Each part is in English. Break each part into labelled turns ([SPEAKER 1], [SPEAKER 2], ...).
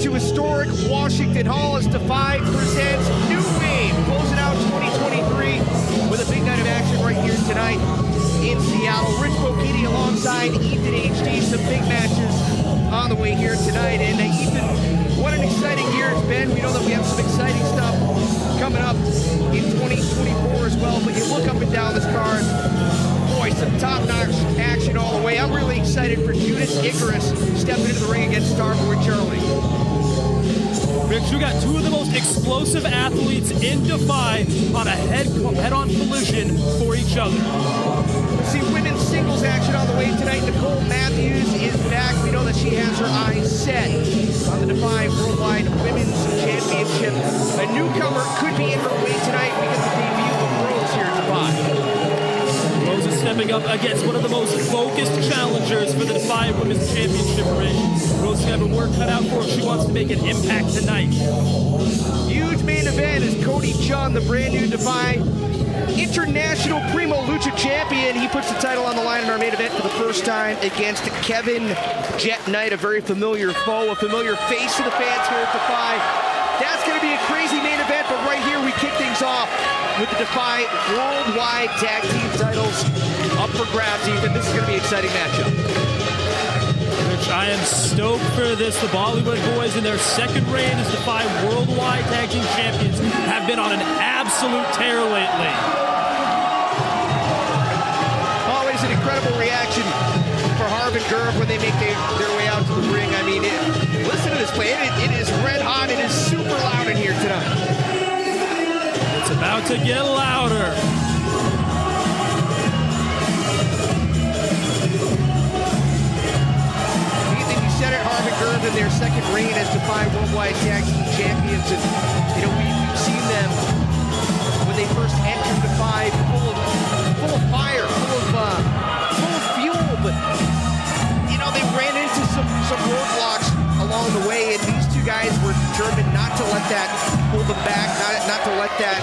[SPEAKER 1] to historic Washington Hall as DEFY presents New Wave, closing out 2023 with a big night of action right here tonight in Seattle. Rich Bokiti alongside Ethan HD, some big matches on the way here tonight. And Ethan, what an exciting year it's been. We know that we have some exciting stuff coming up in 2024 as well, but you look up and down this card, boy, some top-notch action all the way. I'm really excited for Judas Icarus stepping into the ring against Starboy Charlie.
[SPEAKER 2] Rich, we got two of the most explosive athletes in DEFY on a head-on collision for each other.
[SPEAKER 1] Let's see women's singles action on the way tonight. Nicole Matthews is back. We know that she has her eyes set on the DEFY Worldwide Women's Championship. A newcomer could be in her way tonight because of the debut of Rose here at DEFY.
[SPEAKER 2] Rose is stepping up against one of the most focused challengers for the DEFY Women's Championship ring. Rose has got her work cut out for her. She wants to make an impact tonight.
[SPEAKER 1] Huge main event is Cody Chun, the brand new DEFY International Primo Lucha Champion. He puts the title on the line in our main event for the first time against Kevin Jet Knight, a very familiar foe, a familiar face to the fans here at DEFY. That's going to be a crazy main event, but right here we kick things off with the DEFY Worldwide Tag Team titles up for grabs, Ethan. This is going to be an exciting matchup.
[SPEAKER 2] Rich, I am stoked for this. The Bollywood Boyz in their second reign as DEFY Worldwide Tag Team Champions have been on an absolute tear lately.
[SPEAKER 1] Always an incredible reaction for Harv and Gurb when they make their way out to the ring. I mean, listen to this play. It is red hot. It is super loud in here tonight.
[SPEAKER 2] It's about to get louder.
[SPEAKER 1] Ethan, you said it, Harv and Gurb in their second reign as DEFY Worldwide Tag Team Champions. And, you know, we've seen them when they first entered DEFY full of fire, full of fuel, but you know, they ran into some roadblocks along the way, and these two guys were determined not to let that hold them back, not to let that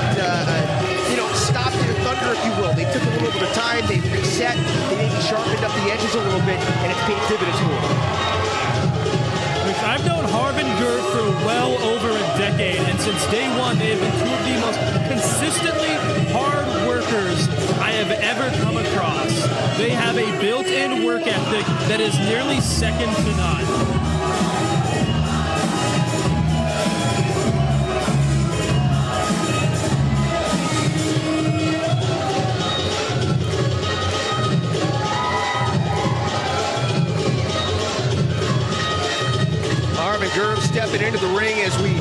[SPEAKER 1] you know, stop their thunder, if you will. They took a little bit of time, they reset, they maybe sharpened up the edges a little bit, and it's paid dividends for them.
[SPEAKER 2] I've known Harv and Gurb for well over a decade, and since day one, they have been two of the most consistently hard workers I have ever come across. They have a built-in work ethic that is nearly second to none.
[SPEAKER 1] Gurb stepping into the ring as we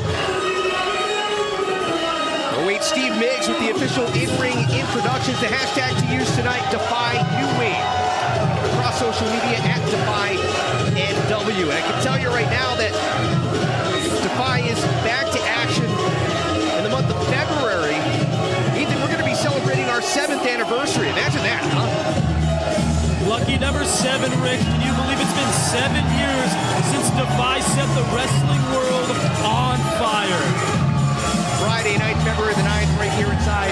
[SPEAKER 1] await Steve Miggs with the official in-ring introductions. The hashtag to use tonight, DEFY New Wave. Across social media at DEFY-NW. And I can tell you right now that DEFY is back to action in the month of February. Ethan, we're going to be celebrating our 7th anniversary. Imagine that, huh?
[SPEAKER 2] Lucky number 7, Rick. Can you believe it's been 7 years since DEFY set the wrestling world on fire?
[SPEAKER 1] Friday night, February the 9th, right here inside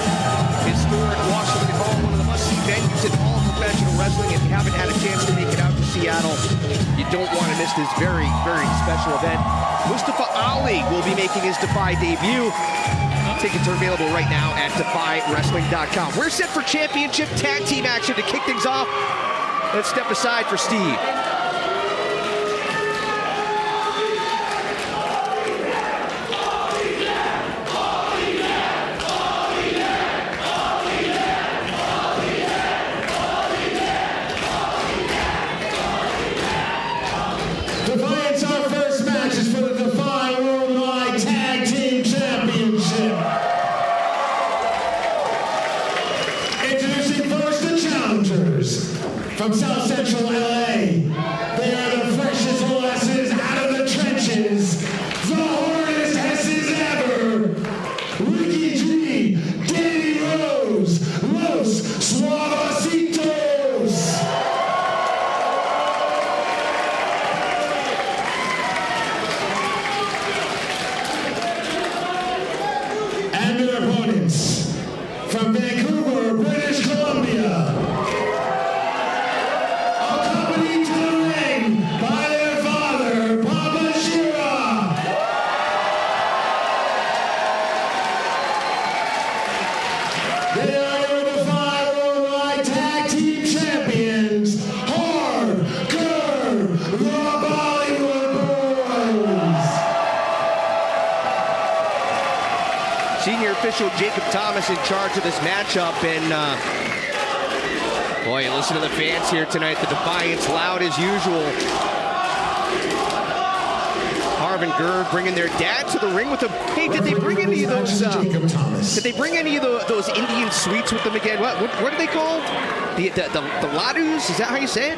[SPEAKER 1] historic Washington Hall, one of the must-see venues in all professional wrestling. If you haven't had a chance to make it out to Seattle, you don't want to miss this very, very special event. Mustafa Ali will be making his DEFY debut. Tickets are available right now at DEFYWrestling.com. We're set for championship tag team action to kick things off. Let's step aside for Steve.
[SPEAKER 3] Defiance, our first match is for the DEFY Worldwide Tag Team Championship. Introducing first the challengers from South Central LA. They are the freshest molasses out of the trenches. The hardest S's ever. Ricky G, Danny Rose, Los Suavecitos. And their opponents from Vancouver, British Columbia. Accompanied to the ring by their father, Papa Shira.
[SPEAKER 1] Senior official Jacob Thomas in charge of this matchup. And boy, you listen to the fans here tonight. The defiance loud as usual. Harv and Gerv bringing their dad to the ring with them. Hey, did they bring any of those? Did they bring any of those Indian sweets with them again? What are they called? The ladus? Is that how you say it?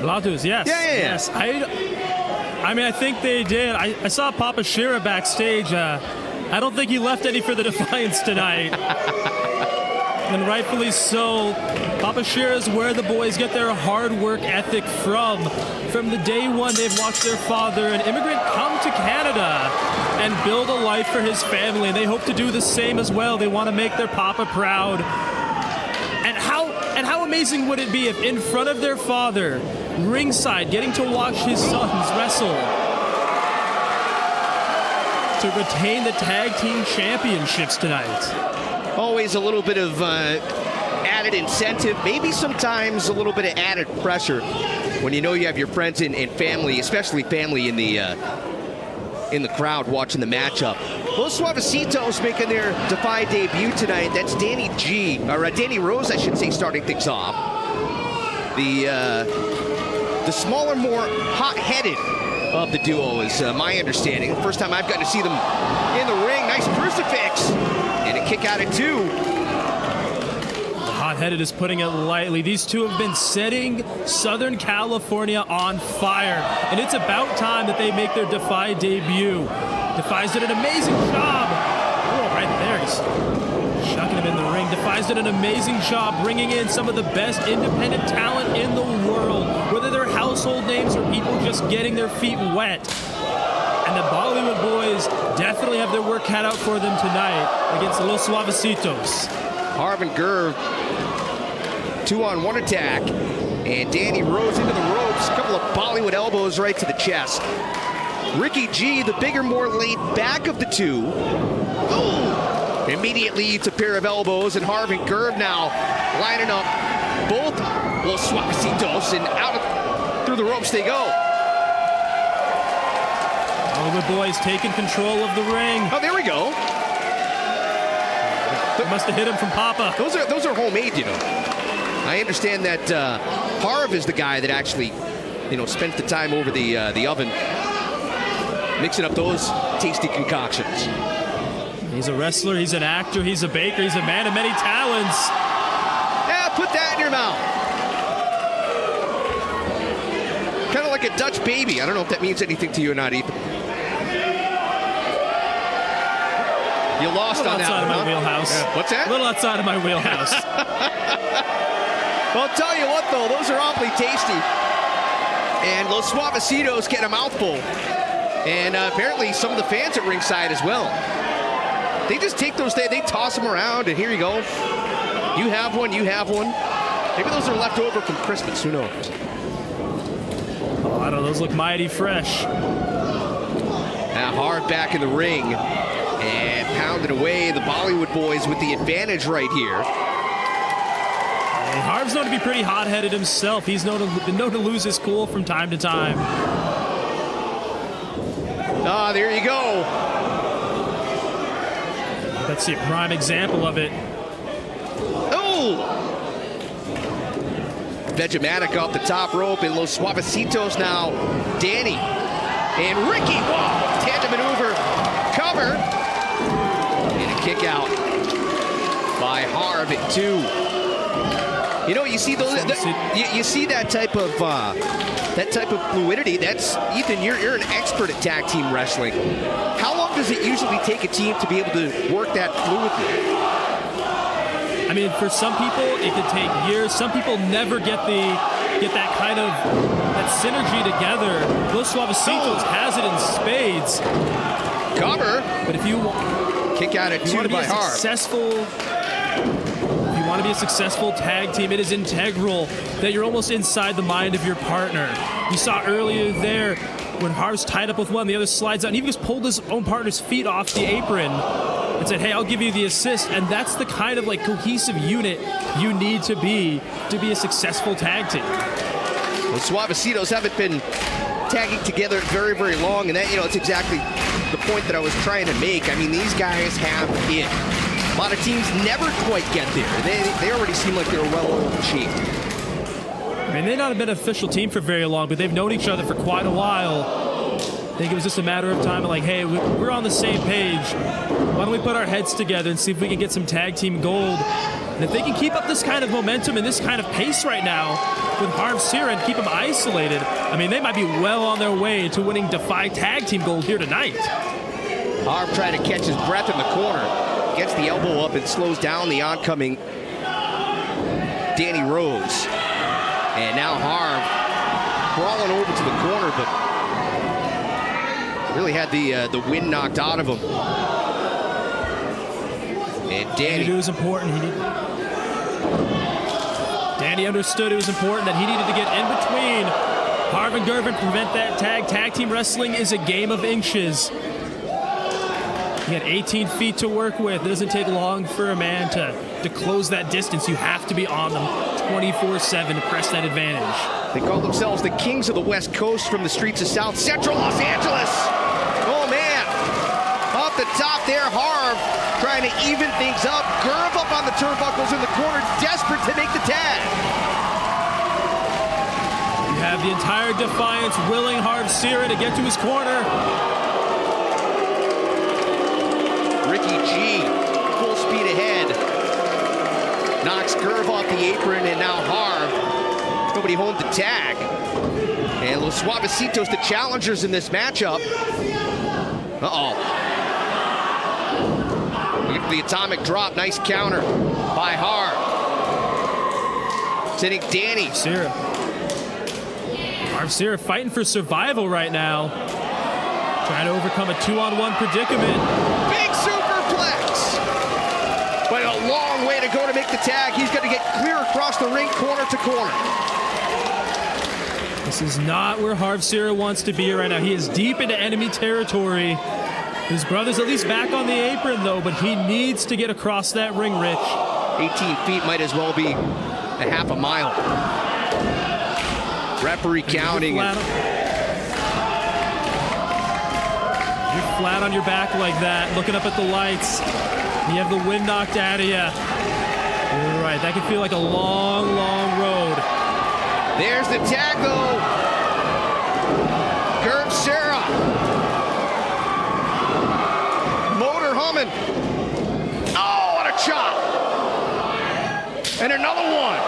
[SPEAKER 2] Ladus, yes.
[SPEAKER 1] Yeah.
[SPEAKER 2] Yes. I mean, I think they did. I saw Papa Shira backstage. I don't think he left any for the Defiance tonight. And rightfully so. Papa Shira is where the boys get their hard work ethic from. From the day one, they've watched their father, an immigrant, come to Canada and build a life for his family. And they hope to do the same as well. They want to make their papa proud. And how amazing would it be if in front of their father, ringside, getting to watch his sons wrestle to retain the tag team championships tonight.
[SPEAKER 1] Always a little bit of added incentive, maybe sometimes a little bit of added pressure when you know you have your friends and family, especially family in the crowd watching the matchup. Los Suavecitos making their Defy debut tonight. That's Danny Rose, I should say, starting things off. The smaller, more hot-headed of the duo is my understanding. First time I've gotten to see them in the ring. Nice crucifix. And a kick out at 2.
[SPEAKER 2] Hot-headed is putting it lightly. These two have been setting Southern California on fire. And it's about time that they make their Defy debut. Defy's did an amazing job. Oh, right there. He's shucking him in the ring. Defy's did an amazing job bringing in some of the best independent talent in the world. Whether they're household names or people just getting their feet wet. And the Bollywood boys definitely have their work cut out for them tonight against the Los Suavecitos.
[SPEAKER 1] Harv and Gerv, 2-on-1 attack. And Danny Rose into the ropes. A couple of Bollywood elbows right to the chest. Ricky G, the bigger, more laid back of the two. Ooh. Immediately eats a pair of elbows. And Harv and Gerv now lining up both Los Suavecitos. And through the ropes they go.
[SPEAKER 2] Bollywood boys taking control of the ring.
[SPEAKER 1] Oh, there we go.
[SPEAKER 2] They must have hit him from Papa.
[SPEAKER 1] Those are homemade, you know. I understand that Harv is the guy that actually, spent the time over the oven mixing up those tasty concoctions.
[SPEAKER 2] He's a wrestler, he's an actor, he's a baker, he's a man of many talents.
[SPEAKER 1] Yeah, put that in your mouth. Kind of like a Dutch baby. I don't know if that means anything to you or not, Ethan. You lost on that one,
[SPEAKER 2] outside of my wheelhouse.
[SPEAKER 1] Yeah. What's that?
[SPEAKER 2] A little outside of my wheelhouse.
[SPEAKER 1] Well, I'll tell you what, though, those are awfully tasty. And Los Suavecitos get a mouthful. And apparently some of the fans at ringside as well. They just take those, they toss them around, and here you go. You have one, you have one. Maybe those are left over from Christmas, who knows?
[SPEAKER 2] Oh, I don't know, those look mighty fresh.
[SPEAKER 1] Now Harv back in the ring. And pounding away the Bollywood boys with the advantage right here.
[SPEAKER 2] And Harv's known to be pretty hot-headed himself. He's been known to lose his cool from time to time.
[SPEAKER 1] Ah, there you go.
[SPEAKER 2] That's the prime example of it.
[SPEAKER 1] Oh! Vegematic off the top rope, and Los Suavecitos now. Danny and Ricky. Whoa! Tandem maneuver. Cover. And a kick out by Harv at 2. You see those. You see that type of fluidity. That's Ethan. You're an expert at tag team wrestling. How long does it usually take a team to be able to work that fluidly?
[SPEAKER 2] I mean, for some people, it could take years. Some people never get that kind of synergy together. Los Suavecitos has it in spades.
[SPEAKER 1] Cover.
[SPEAKER 2] But if you
[SPEAKER 1] kick out at 2 by Harv.
[SPEAKER 2] If you want to be a successful tag team, it is integral that you're almost inside the mind of your partner. You saw earlier there when Harv's tied up with one, the other slides out, and he just pulled his own partner's feet off the apron and said, hey, I'll give you the assist. And that's the kind of cohesive unit you need to be a successful tag team.
[SPEAKER 1] The Suavecitos haven't been tagging together very, very long, and that, you know, it's exactly the point that I was trying to make. I mean, these guys have it. A lot of teams never quite get there. They already seem like they're well-oiled machine.
[SPEAKER 2] I mean, they may not have been an official team for very long, but they've known each other for quite a while. I think it was just a matter of time, like, hey, we're on the same page. Why don't we put our heads together and see if we can get some tag team gold? And if they can keep up this kind of momentum and this kind of pace right now with Harv Seer and keep them isolated, I mean, they might be well on their way to winning DEFY tag team gold here tonight.
[SPEAKER 1] Harv trying to catch his breath in the corner. Gets the elbow up and slows down the oncoming Danny Rose. And now Harv crawling over to the corner, but really had the wind knocked out of him. And Danny
[SPEAKER 2] knew it was important. Danny understood it was important that he needed to get in between Harv and Gervin, prevent that tag. Tag team wrestling is a game of inches. You got 18 feet to work with. It doesn't take long for a man to close that distance. You have to be on them 24/7 to press that advantage.
[SPEAKER 1] They call themselves the Kings of the West Coast from the streets of South Central Los Angeles. Oh, man. Off the top there, Harv trying to even things up. Gerv up on the turnbuckles in the corner, desperate to make the tag.
[SPEAKER 2] You have the entire Defiance willing Harv Seer to get to his corner.
[SPEAKER 1] Ricky G, full speed ahead. Knocks Gerv off the apron, and now Harv. Nobody home to tag. And Los Suavecitos, the challengers in this matchup. Uh-oh. Look at the atomic drop. Nice counter by Harv. Sending Danny.
[SPEAKER 2] Seer. Harv Seer fighting for survival right now. Trying to overcome a 2-on-1 predicament.
[SPEAKER 1] Big superplex. But a long way to go to make the tag. He's going to get clear across the ring, corner to corner.
[SPEAKER 2] This is not where Harv Seer wants to be right now. He is deep into enemy territory. His brother's at least back on the apron, though, but he needs to get across that ring, Rich.
[SPEAKER 1] 18 feet might as well be a half a mile. Referee counting.
[SPEAKER 2] You're flat on your back like that, looking up at the lights. You have the wind knocked out of you. You're right, that can feel like a long, long road.
[SPEAKER 1] There's the tag, though. Gerv Sarah. Motor humming. Oh, what a chop. And another one.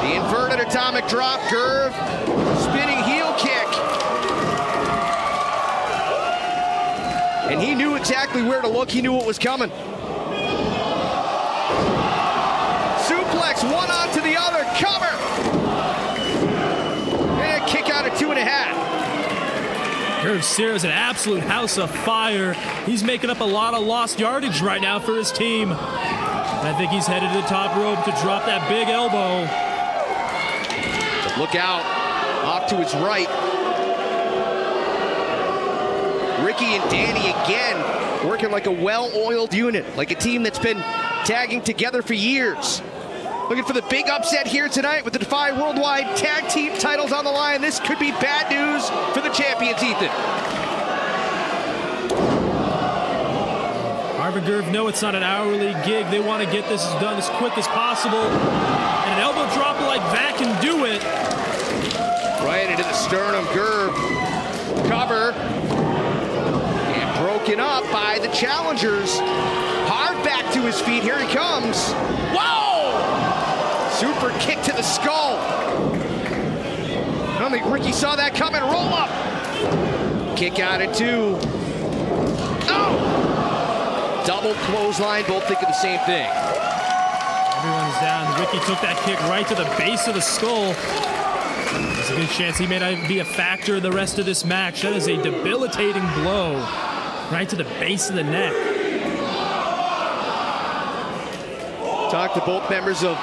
[SPEAKER 1] The inverted atomic drop. Gerv spinning heel kick. And he knew exactly where to look. He knew what was coming. Suplex, one onto the other, cover. And a kick out of 2.5.
[SPEAKER 2] Gerv Seer is an absolute house of fire. He's making up a lot of lost yardage right now for his team. And I think he's headed to the top rope to drop that big elbow.
[SPEAKER 1] But look out, off to his right. Ricky and Danny again working like a well-oiled unit, like a team that's been tagging together for years. Looking for the big upset here tonight with the DEFY Worldwide Tag Team titles on the line. This could be bad news for the champions, Ethan.
[SPEAKER 2] Harv and Gerv know it's not an hourly gig. They want to get this done as quick as possible. And an elbow drop like that can do it.
[SPEAKER 1] Right into the sternum, Gerv. Cover. Broken up by the challengers. Harv back to his feet. Here he comes. Whoa! Super kick to the skull. I don't think Ricky saw that coming. Roll up. Kick out at 2. Oh! Double clothesline. Both thinking the same thing.
[SPEAKER 2] Everyone's down. Ricky took that kick right to the base of the skull. There's a good chance he may not be a factor in the rest of this match. That is a debilitating blow. Right to the base of the neck.
[SPEAKER 1] Talked to both members of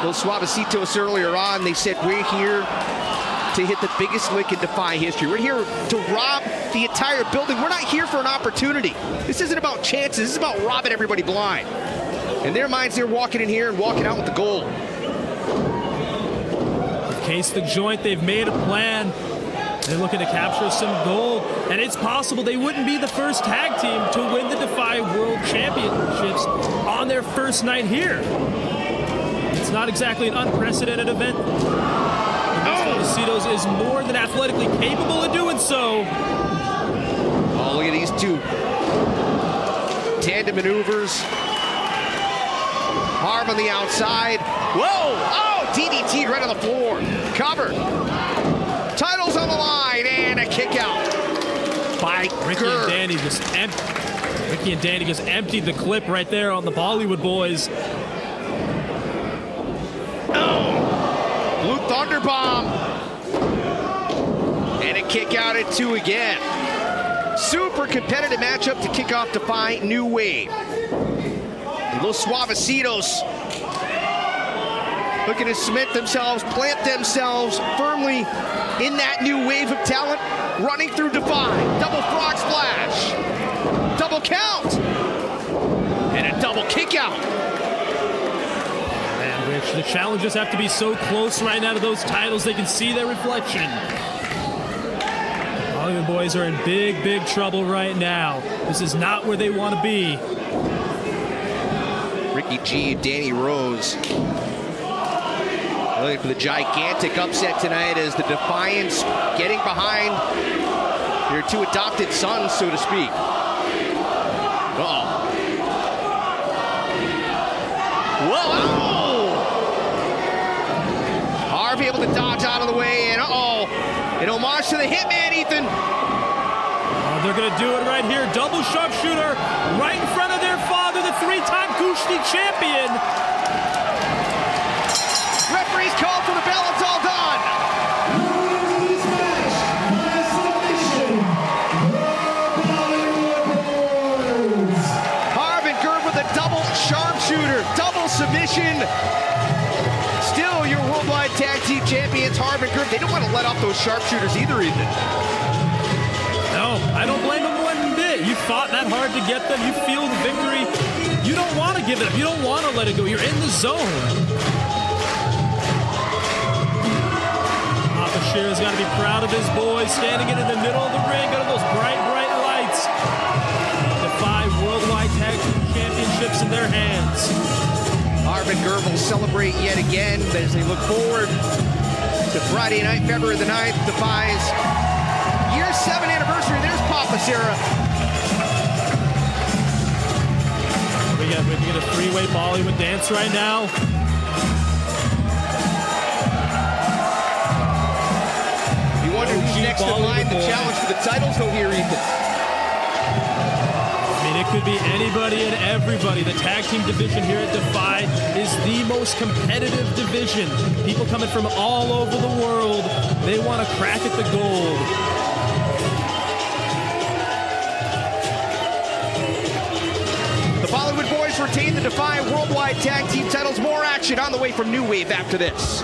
[SPEAKER 1] Los Suavecitos earlier on. They said, we're here to hit the biggest lick in DEFY history. We're here to rob the entire building. We're not here for an opportunity. This isn't about chances. This is about robbing everybody blind. In their minds, they're walking in here and walking out with the gold.
[SPEAKER 2] Case the joint, they've made a plan. They're looking to capture some gold, and it's possible they wouldn't be the first tag team to win the DEFY World Championships on their first night here. It's not exactly an unprecedented event. Suavecitos is more than athletically capable of doing so.
[SPEAKER 1] Oh, look at these two tandem maneuvers. Harv on the outside. Whoa! Oh, DDT right on the floor. Covered. Titles on the line, and a kick out by
[SPEAKER 2] Ricky and Danny just emptied the clip right there on the Bollywood Boyz.
[SPEAKER 1] Oh, Blue Thunder Bomb, and a kick out at 2 again. Super competitive matchup to kick off DEFY New Wave. Los Suavecitos looking to cement themselves, plant themselves firmly in that new wave of talent, running through DEFY. Double frog splash, double count, and a double kick out.
[SPEAKER 2] And Rich, the challengers have to be so close right now to those titles they can see their reflection. Bollywood Boyz are in big, big trouble right now. This is not where they want to be.
[SPEAKER 1] Ricky G and Danny Rose looking for the gigantic upset tonight as the Defiance getting behind their two adopted sons, so to speak. Uh-oh. Whoa! Harvey able to dodge out of the way, and uh-oh. An homage to the Hitman, Ethan.
[SPEAKER 2] Oh, they're going to do it right here. Double sharpshooter right in front of their father, the three-time Kushti champion.
[SPEAKER 1] Referee's called for the bell. It's all done.
[SPEAKER 3] This match by submission, the Bollywood Boyz.
[SPEAKER 1] Harv and Gurb with a double sharpshooter, double submission. Still your worldwide tag team champions, Harv and Gurb. They don't want to let off those sharpshooters either, Ethan.
[SPEAKER 2] No, I don't blame them one bit. You fought that hard to get them. You feel the victory. You don't want to give it up. You don't want to let it go. You're in the zone. Shear's got to be proud of his boys, standing in the middle of the ring under those bright, bright lights. DEFY Worldwide Tag Team Championships in their hands.
[SPEAKER 1] Harv and Gurb will celebrate yet again as they look forward to Friday night, February the 9th, DEFY's year 7 anniversary. There's Papa Sarah.
[SPEAKER 2] We get a three-way Bollywood dance right now.
[SPEAKER 1] Wonder who's next in line to challenge for the titles though here, Ethan.
[SPEAKER 2] I mean, it could be anybody and everybody. The tag team division here at DEFY is the most competitive division. People coming from all over the world. They want to crack at the gold.
[SPEAKER 1] The Bollywood Boyz retain the DEFY Worldwide Tag Team titles. More action on the way from New Wave after this.